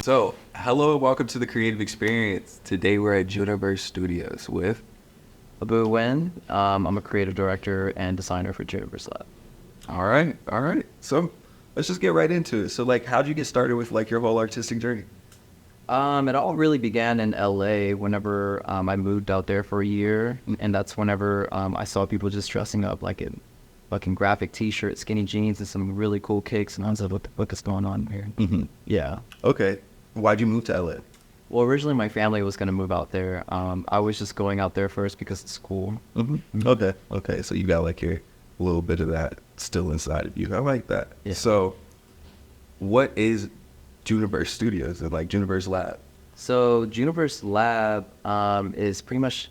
So, hello and welcome to the Creative Experience. Today we're at Juniverse Studios with. Aboo Nguyen. I'm a creative director and designer for Chinn. All right, all right. So, let's just get right into it. So, like, how'd you get started with like your whole artistic journey? It all really began in LA whenever I moved out there for a year, and that's whenever I saw people just dressing up like in fucking graphic T-shirts, skinny jeans, and some really cool kicks, and I was like, "What is going on here?" Mm-hmm. Yeah. Okay. Why'd you move to LA? Well, originally my family was gonna move out there. I was just going out there first because it's cool. Mm-hmm. Okay. Okay. So you got like your little bit of that still inside of you. I like that. Yeah. So, what is Juniverse Studios and like Juniverse Lab? So Juniverse Lab is pretty much,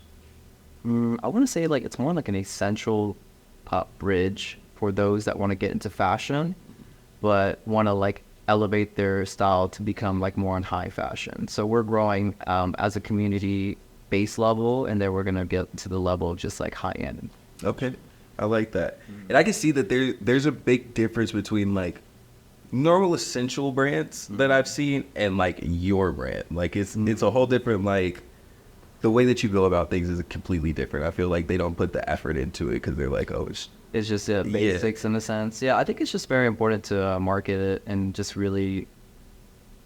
I want to say like it's more like an essential bridge for those that want to get into fashion, but want to like elevate their style to become like more on high fashion. So we're growing as a community base level, and then we're gonna get to the level of just like high end. Okay. I like that. And I can see that there's a big difference between like normal essential brands that I've seen and like your brand. Like it's a whole different like the way that you go about things is completely different. I feel like they don't put the effort into it because they're like, oh, It's just basics in a sense. Yeah, I think it's just very important to market it and just really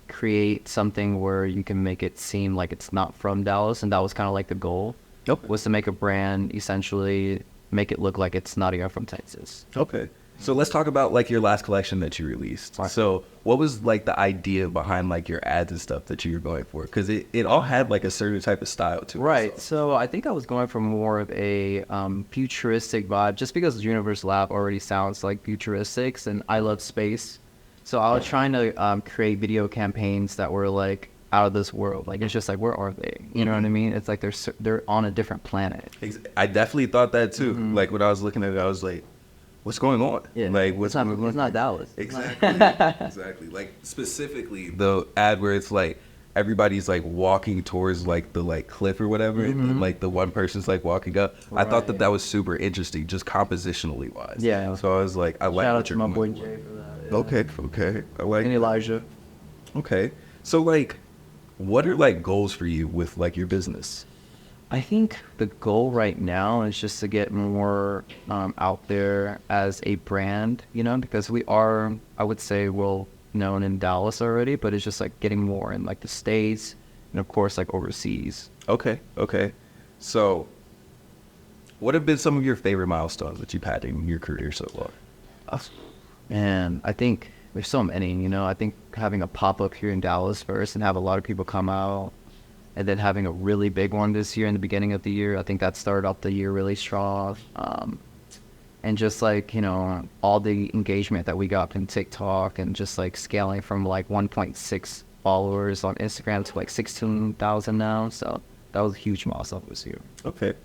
create something where you can make it seem like it's not from Dallas, and that was kind of like the goal. Nope. Was to make a brand essentially make it look like it's not even from Texas. Okay. So let's talk about like your last collection that you released. Right. So what was like the idea behind like your ads and stuff that you were going for? Because it all had like a certain type of style to it. Right. So I think I was going for more of a futuristic vibe, just because Universe Lab already sounds like futuristics, and I love space. So I was trying to create video campaigns that were like out of this world. Like it's just like, where are they? You know what I mean? It's like they're on a different planet. I definitely thought that too. Like when I was looking at it, I was like, what's going on? Yeah. Like what's It's not Dallas. Exactly. Exactly. Like specifically the ad where it's like everybody's like walking towards like the like cliff or whatever, and like the one person's like walking up. I thought that was super interesting, just compositionally wise. Yeah. So I was like, I like Shout out what to you're my boy going Jay for. for that. Yeah. Okay. I like And Elijah. Okay. So like what are like goals for you with like your business? I think the goal right now is just to get more out there as a brand, because we are, I would say, well known in Dallas already, but it's just like getting more in like the States and of course like overseas. Okay. So what have been some of your favorite milestones that you've had in your career so far? And I think there's so many, I think having a pop-up here in Dallas first and have a lot of people come out, and then having a really big one this year in the beginning of the year. I think that started off the year really strong. And just like, all the engagement that we got from TikTok and just like scaling from like 1.6 followers on Instagram to like 16,000 now. So that was a huge milestone this year. Okay.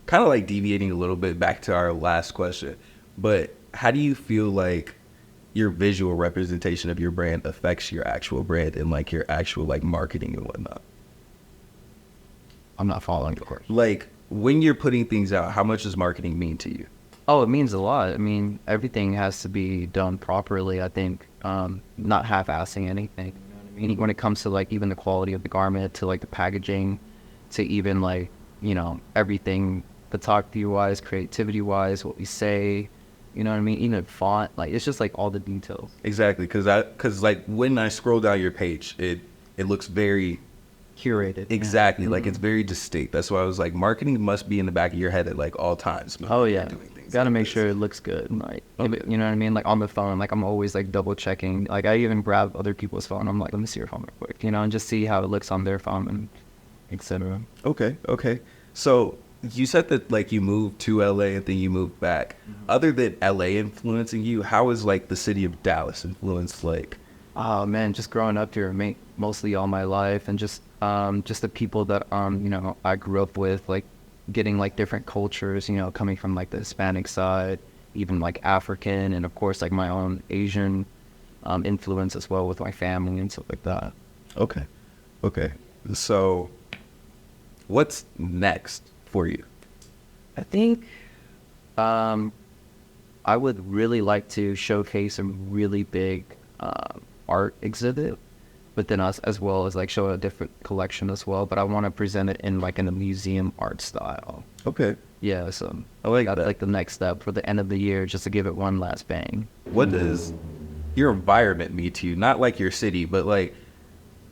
Kind of like deviating a little bit back to our last question, but how do you feel like your visual representation of your brand affects your actual brand and like your actual like marketing and whatnot? I'm not following the course. Like when you're putting things out, how much does marketing mean to you? Oh, it means a lot. I mean, everything has to be done properly, I think, not half-assing anything. You know what I mean? When it comes to like even the quality of the garment, to like the packaging, to even like, everything, photography-wise, creativity-wise, what we say, you know what I mean? Even font, like it's just like all the details. Exactly, because like when I scroll down your page, it looks very Curated. exactly like it's very distinct. That's why I was like, marketing must be in the back of your head at like all times. Oh yeah, gotta like make this. sure it looks good. Like, Okay. you know what I mean? Like on the phone, like I'm always like double checking. Like I even grab other people's phone. I'm like, let me see your phone real quick, and just see how it looks on their phone and etc. Okay. So you said that like you moved to LA and then you moved back. Other than LA influencing you, how is like the city of Dallas influenced like? Oh man, just growing up here, mostly all my life, and just the people that I grew up with, like getting like different cultures, coming from like the Hispanic side, even like African, and of course like my own Asian influence as well with my family and stuff like that. Okay. So what's next for you? I think I would really like to showcase a really big art exhibit but then us as well as like show a different collection as well. But I want to present it in like in a museum art style. Okay. Yeah, so I like that's that. like the next step for the end of the year, just to give it one last bang. What does your environment mean to you? Not like your city, but like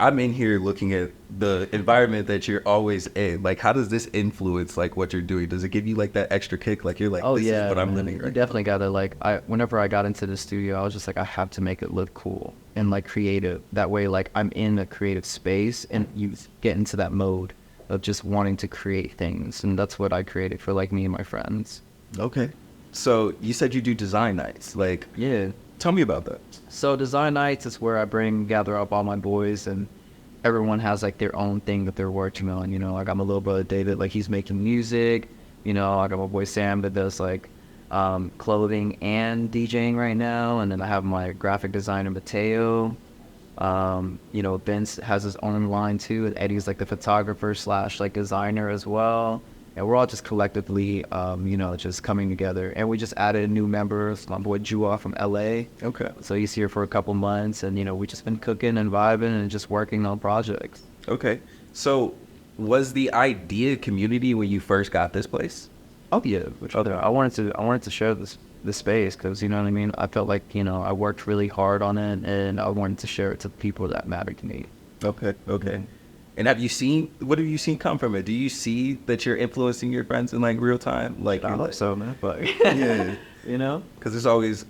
I'm in here looking at the environment that you're always in. Like, how does this influence like what you're doing? Does it give you like that extra kick? Like you're like, Oh this yeah, is what I'm man. living You right definitely gotta like. Whenever I got into the studio, I was just like, I have to make it look cool and like creative. That way, like I'm in a creative space, and you get into that mode of just wanting to create things, and that's what I created for like me and my friends. now. Okay. So you said you do design nights. Like, Yeah. tell me about that. So design nights is where I gather up all my boys, and everyone has like their own thing that they're working on. You know, I got my little brother David, like he's making music. You know, I got my boy Sam that does like clothing and DJing right now, and then I have my graphic designer Mateo. You know, Vince has his own line too, and Eddie's like the photographer slash like designer as well. And we're all just collectively, you know, just coming together. And we just added new members, my boy Jua from LA. Okay. So he's here for a couple months, and you know, we just been cooking and vibing and just working on projects. Okay. So was the idea community when you first got this place? Oh yeah, which other? I wanted to share this space because you know what I mean. I felt like you know I worked really hard on it, and I wanted to share it to the people that matter to me. Okay. Okay. And what have you seen come from it? Do you see that you're influencing your friends in like real time? Like, I you're hope like, so, man. But yeah, you know. because it's always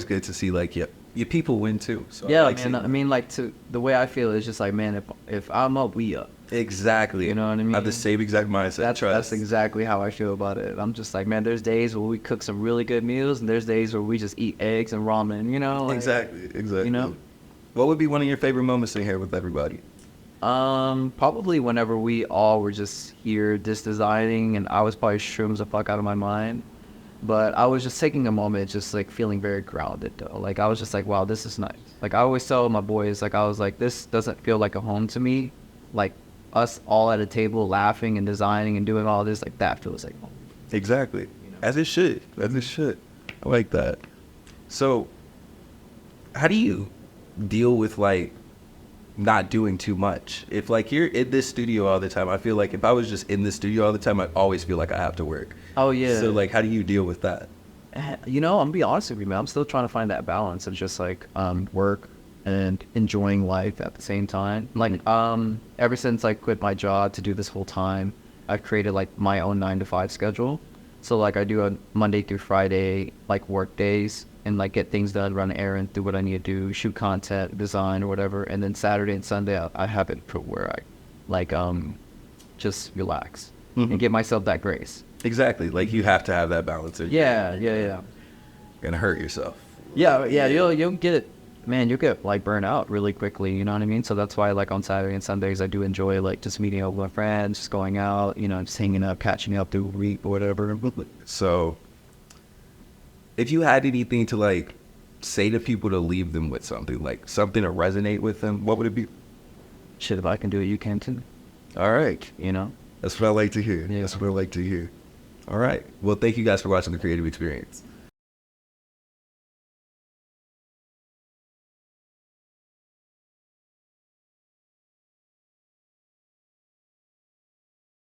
good to see like, your people win too. So Yeah, I like man. seeing I mean, like the way I feel is just like, man, if I'm up, we up. exactly. You know what I mean? I have the same exact mindset. That's exactly how I feel about it. I'm just like, man, there's days where we cook some really good meals, and there's days where we just eat eggs and ramen. You know? Like, Exactly. You know? What would be one of your favorite moments in here with everybody? Probably whenever we all were just here just designing, and I was probably shrooms the fuck out of my mind. But I was just taking a moment, just like feeling very grounded though. Like I was just like, wow, this is nice. Like I always tell my boys, like I was like, this doesn't feel like a home to me. Like us all at a table laughing and designing and doing all this, like that feels like home. Exactly. You know? As it should. As it should. I like that. So, how do you deal with like not doing too much? If like you're in this studio all the time, I feel like if I was just in this studio all the time, I'd always feel like I have to work. Oh yeah. So like, how do you deal with that? You know, I'm gonna be honest with you, man. I'm still trying to find that balance of just like work and enjoying life at the same time. Like ever since I quit my job to do this full time, I've created like my own 9 to 5 schedule. So like I do a Monday through Friday like work days and like get things done, run errands, do what I need to do, shoot content, design or whatever. And then Saturday and Sunday I have it for where I like just relax and give myself that grace. Exactly. Like you have to have that balance. Or Yeah. you're gonna hurt yourself. Yeah, you'll get it, man. You'll get like burnt out really quickly. You know what I mean? So that's why like on Saturday and Sundays I do enjoy like just meeting up with my friends, just going out, you know, just hanging up, catching up through the week or whatever. So, if you had anything to like say to people to leave them with something, like something to resonate with them, what would it be? Shit, if I can do it, you can too. All right. You know? That's what I like to hear. Yeah. That's what I like to hear. All right. Well, thank you guys for watching The Creative Experience.